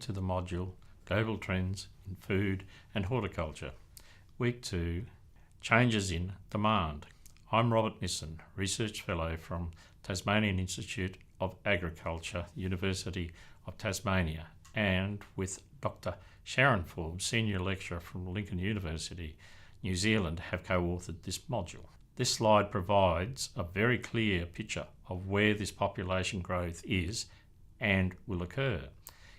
to the module Global Trends in Food and Horticulture. Week 2, Changes in Demand. I'm Robert Nissen, Research Fellow from Tasmanian Institute of Agriculture, University of Tasmania, and with Dr. Sharon Forbes, Senior Lecturer from Lincoln University, New Zealand, have co-authored this module. This slide provides a very clear picture of where this population growth is and will occur.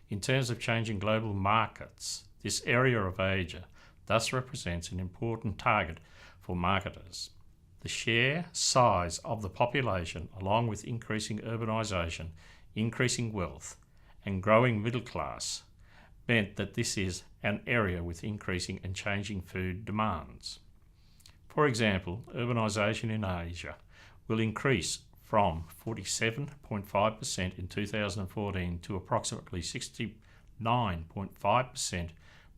In terms of changing global markets, this area of Asia thus represents an important target for marketers. The sheer size of the population, along with increasing urbanisation, increasing wealth, and growing middle class, meant that this is an area with increasing and changing food demands. For example, urbanisation in Asia will increase from 47.5% in 2014 to approximately 69.5%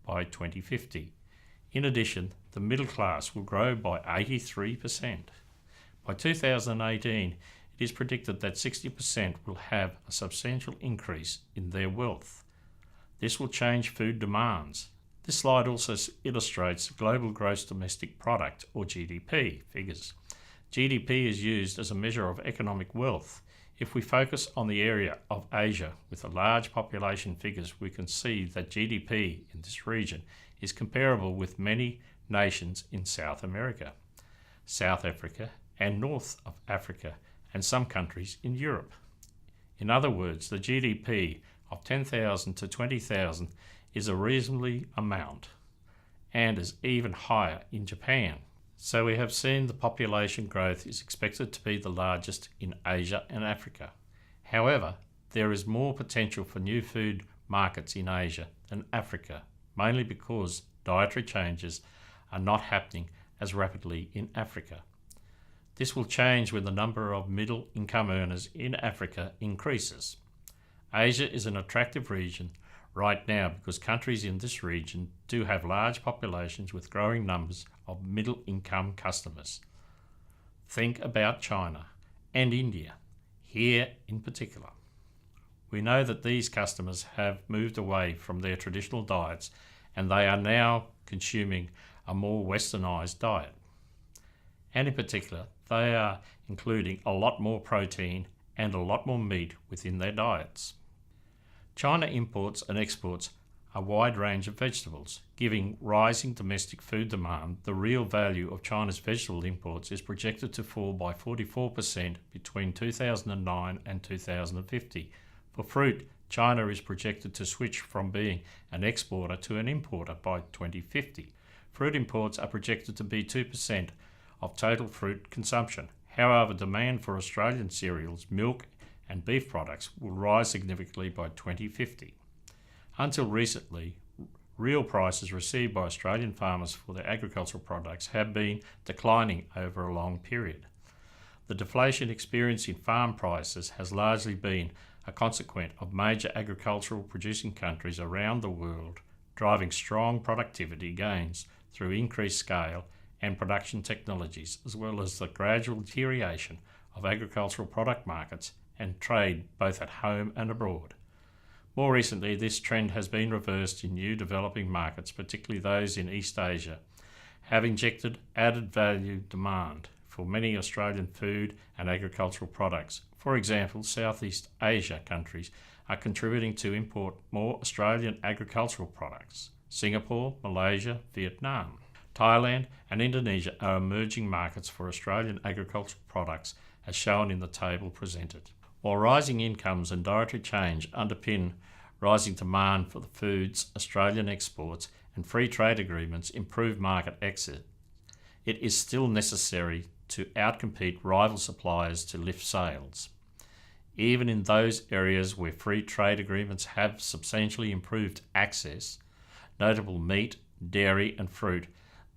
by 2050. In addition, the middle class will grow by 83%. By 2018, it is predicted that 60% will have a substantial increase in their wealth. This will change food demands. This slide also illustrates global gross domestic product, or GDP, figures. GDP is used as a measure of economic wealth. If we focus on the area of Asia with the large population figures, we can see that GDP in this region is comparable with many nations in South America, South Africa, and North of Africa, and some countries in Europe. In other words, the GDP of 10,000 to 20,000 is a reasonable amount and is even higher in Japan. So we have seen the population growth is expected to be the largest in Asia and Africa. However, there is more potential for new food markets in Asia than Africa, mainly because dietary changes are not happening as rapidly in Africa. This will change when the number of middle income earners in Africa increases. Asia is an attractive region right now because countries in this region do have large populations with growing numbers of middle income customers. Think about China and India, here in particular. We know that these customers have moved away from their traditional diets and they are now consuming a more westernized diet. And in particular, they are including a lot more protein and a lot more meat within their diets. China imports and exports a wide range of vegetables, giving rising domestic food demand. The real value of China's vegetable imports is projected to fall by 44% between 2009 and 2050. For fruit, China is projected to switch from being an exporter to an importer by 2050. Fruit imports are projected to be 2% of total fruit consumption. However, demand for Australian cereals, milk, and beef products will rise significantly by 2050. Until recently, real prices received by Australian farmers for their agricultural products have been declining over a long period. The deflation experienced in farm prices has largely been a consequence of major agricultural producing countries around the world driving strong productivity gains through increased scale and production technologies, as well as the gradual deterioration of agricultural product markets and trade both at home and abroad. More recently, this trend has been reversed in new developing markets, particularly those in East Asia, have injected added value demand for many Australian food and agricultural products. For example, Southeast Asia countries are contributing to import more Australian agricultural products. Singapore, Malaysia, Vietnam, Thailand and Indonesia are emerging markets for Australian agricultural products, as shown in the table presented. While rising incomes and dietary change underpin rising demand for the foods, Australian exports and free trade agreements improve market access, it is still necessary to outcompete rival suppliers to lift sales. Even in those areas where free trade agreements have substantially improved access, notable meat, dairy and fruit,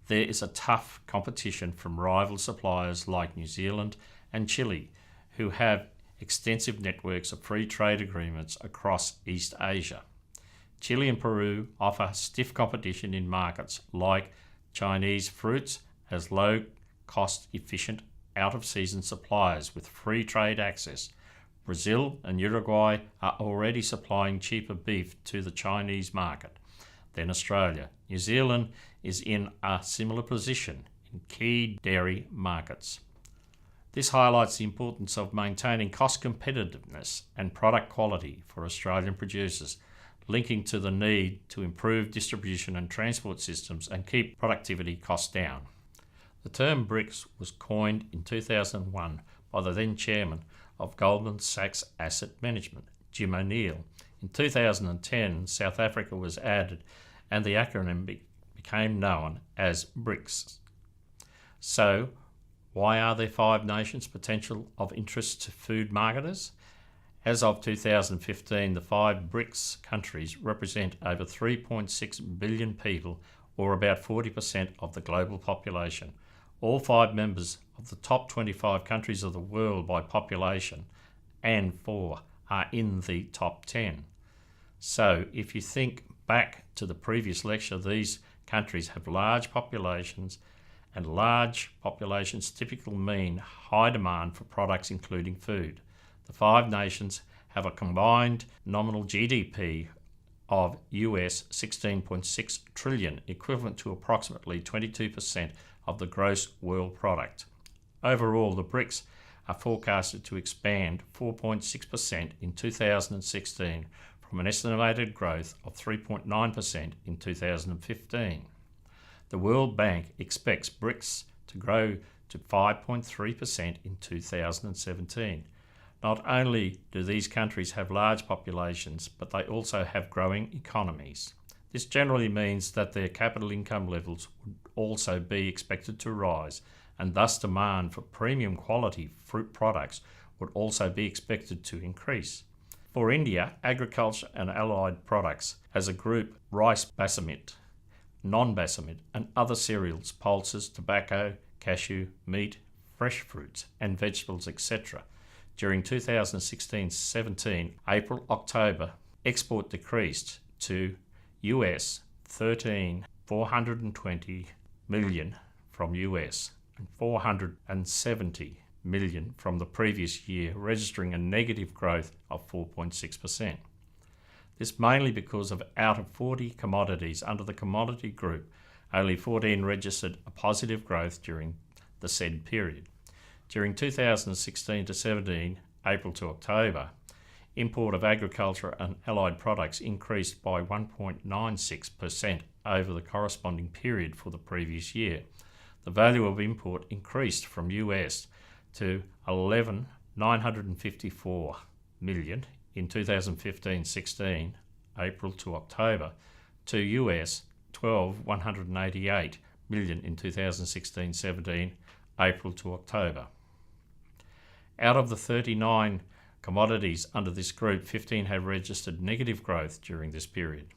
there is a tough competition from rival suppliers like New Zealand and Chile, who have extensive networks of free trade agreements across East Asia. Chile and Peru offer stiff competition in markets like Chinese fruits as low-cost, efficient, out-of-season suppliers with free trade access. Brazil and Uruguay are already supplying cheaper beef to the Chinese market than Australia. New Zealand is in a similar position in key dairy markets. This highlights the importance of maintaining cost competitiveness and product quality for Australian producers, linking to the need to improve distribution and transport systems and keep productivity costs down. The term BRICS was coined in 2001 by the then chairman of Goldman Sachs Asset Management, Jim O'Neill. In 2010, South Africa was added and the acronym became known as BRICS. So, why are there 5 nations potential of interest to food marketers? As of 2015, the 5 BRICS countries represent over 3.6 billion people, or about 40% of the global population. All 5 members of the top 25 countries of the world by population, and 4 are in the top 10. So, if you think back to the previous lecture, these countries have large populations, and large populations typically mean high demand for products including food. The 5 nations have a combined nominal GDP of US 16.6 trillion, equivalent to approximately 22% of the gross world product. Overall, the BRICS are forecasted to expand 4.6% in 2016 from an estimated growth of 3.9% in 2015. The World Bank expects BRICS to grow to 5.3% in 2017. Not only do these countries have large populations, but they also have growing economies. This generally means that their capital income levels would also be expected to rise, and thus demand for premium quality fruit products would also be expected to increase. For India, agriculture and allied products as a group, rice, basmati, non-basmati and other cereals, pulses, tobacco, cashew, meat, fresh fruits and vegetables, etc. During 2016-17, April-October, export decreased to US 13,420 million from US and 470 million from the previous year, registering a negative growth of 4.6%. This mainly because of out of 40 commodities under the commodity group, only 14 registered a positive growth during the said period. During 2016-17, April to October, import of agriculture and allied products increased by 1.96% over the corresponding period for the previous year. The value of import increased from US to 11,954 million in 2015-16, April to October, to US 12,188 million in 2016-17, April to October. Out of the 39 commodities under this group, 15 have registered negative growth during this period.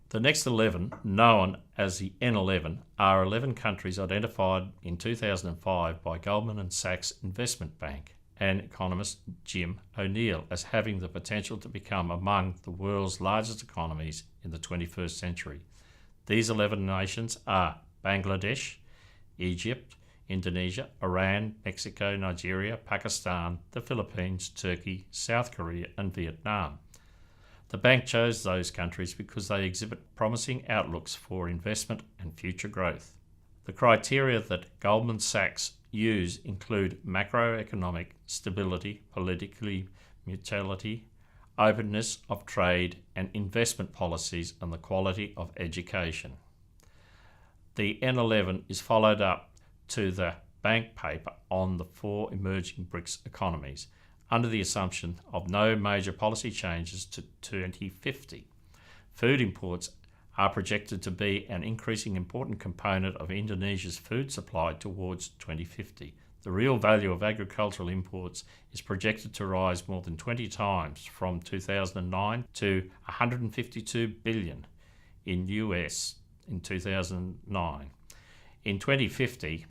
The next 11, known as the N11, are 11 countries identified in 2005 by Goldman Sachs Investment Bank and economist Jim O'Neill as having the potential to become among the world's largest economies in the 21st century. These 11 nations are Bangladesh, Egypt, Indonesia, Iran, Mexico, Nigeria, Pakistan, the Philippines, Turkey, South Korea and Vietnam. The bank chose those countries because they exhibit promising outlooks for investment and future growth. The criteria that Goldman Sachs use include macroeconomic stability, political mutuality, openness of trade and investment policies, and the quality of education. The N11 is followed up to the bank paper on the 4 emerging BRICS economies, under the assumption of no major policy changes to 2050. Food imports are projected to be an increasing important component of Indonesia's food supply towards 2050. The real value of agricultural imports is projected to rise more than 20 times from 2009 to 152 billion in US in 2009. In 2050,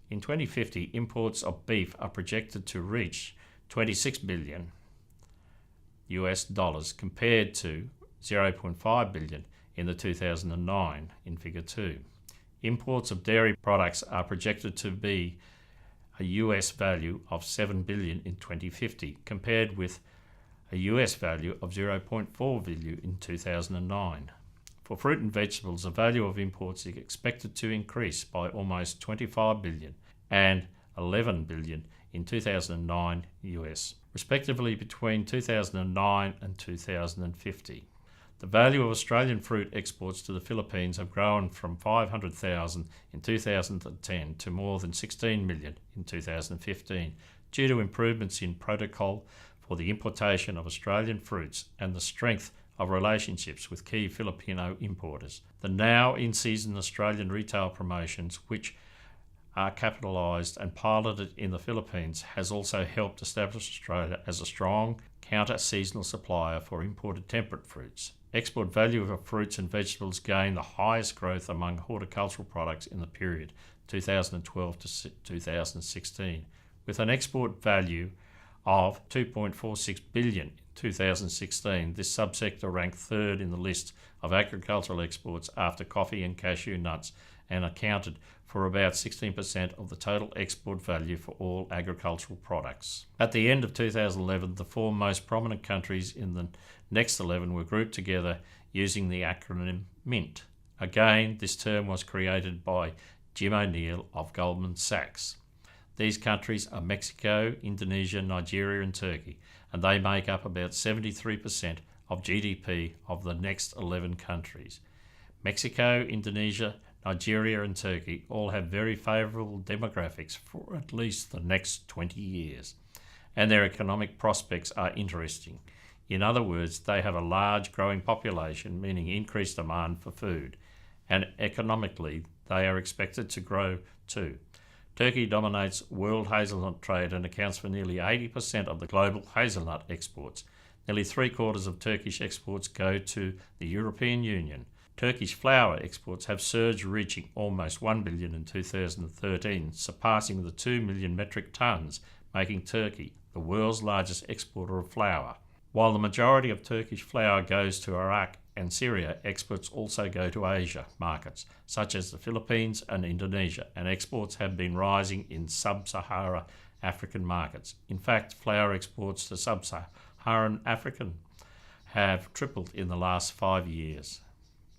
imports of beef are projected to reach 26 billion US dollars compared to 0.5 billion in the 2009 in figure 2. Imports of dairy products are projected to be a US value of 7 billion in 2050 compared with a US value of 0.4 billion in 2009. For fruit and vegetables, the value of imports is expected to increase by almost 25 billion and 11 billion in 2009 US, respectively between 2009 and 2050. The value of Australian fruit exports to the Philippines have grown from 500,000 in 2010 to more than 16 million in 2015 due to improvements in protocol for the importation of Australian fruits and the strength of relationships with key Filipino importers. The now in-season Australian retail promotions, which are capitalised and piloted in the Philippines, has also helped establish Australia as a strong counter-seasonal supplier for imported temperate fruits. Export value of fruits and vegetables gained the highest growth among horticultural products in the period 2012 to 2016, with an export value of 2.46 billion in 2016. This subsector ranked third in the list of agricultural exports after coffee and cashew nuts and accounted for about 16% of the total export value for all agricultural products. At the end of 2011, the four most prominent countries in the next 11 were grouped together using the acronym MINT. Again, this term was created by Jim O'Neill of Goldman Sachs. These countries are Mexico, Indonesia, Nigeria and Turkey, and they make up about 73% of GDP of the next 11 countries. Mexico, Indonesia, Nigeria and Turkey all have very favourable demographics for at least the next 20 years, and their economic prospects are interesting. In other words, they have a large growing population, meaning increased demand for food, and economically they are expected to grow too. Turkey dominates world hazelnut trade and accounts for nearly 80% of the global hazelnut exports. Nearly three-quarters of Turkish exports go to the European Union. Turkish flour exports have surged, reaching almost 1 billion in 2013, surpassing the 2 million metric tonnes, making Turkey the world's largest exporter of flour. While the majority of Turkish flour goes to Iraq and Syria, exports also go to Asia markets, such as the Philippines and Indonesia, and exports have been rising in sub-Saharan African markets. In fact, flour exports to sub-Saharan Africa have tripled in the last 5 years.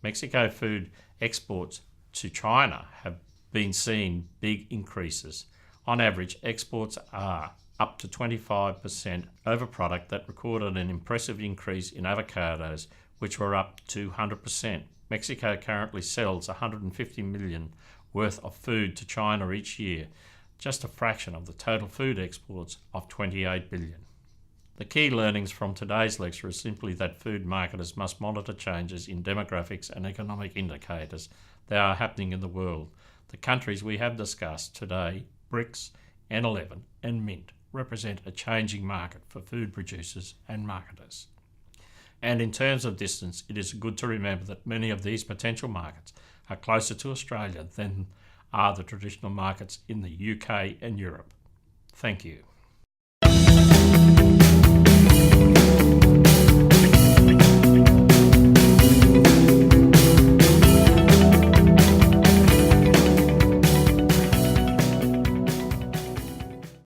Mexico food exports to China have been seeing big increases. On average, exports are up to 25% over product that recorded an impressive increase in avocados, which were up 200%. Mexico currently sells 150 million worth of food to China each year, just a fraction of the total food exports of 28 billion. The key learnings from today's lecture is simply that food marketers must monitor changes in demographics and economic indicators that are happening in the world. The countries we have discussed today, BRICS, N11 and MINT, represent a changing market for food producers and marketers. And in terms of distance, it is good to remember that many of these potential markets are closer to Australia than are the traditional markets in the UK and Europe. Thank you.